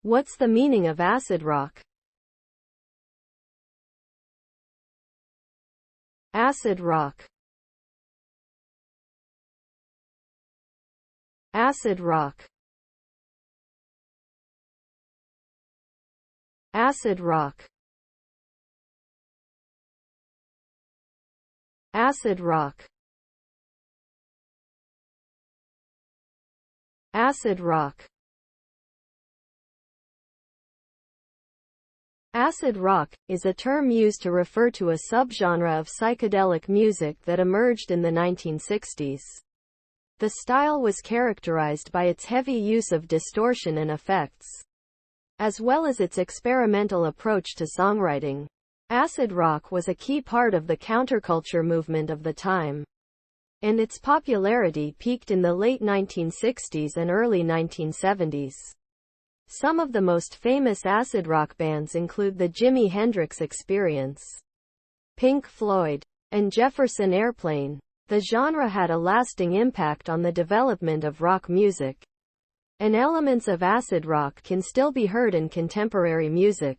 What's the meaning of acid rock? Acid rock. Acid rock. Acid rock. Acid rock. Acid rock. Acid rock is a term used to refer to a subgenre of psychedelic music that emerged in the 1960s. The style was characterized by its heavy use of distortion and effects, as well as its experimental approach to songwriting. Acid rock was a key part of the counterculture movement of the time, and its popularity peaked in the late 1960s and early 1970s. Some of the most famous acid rock bands include the Jimi Hendrix Experience, Pink Floyd, and Jefferson Airplane. The genre had a lasting impact on the development of rock music, and elements of acid rock can still be heard in contemporary music.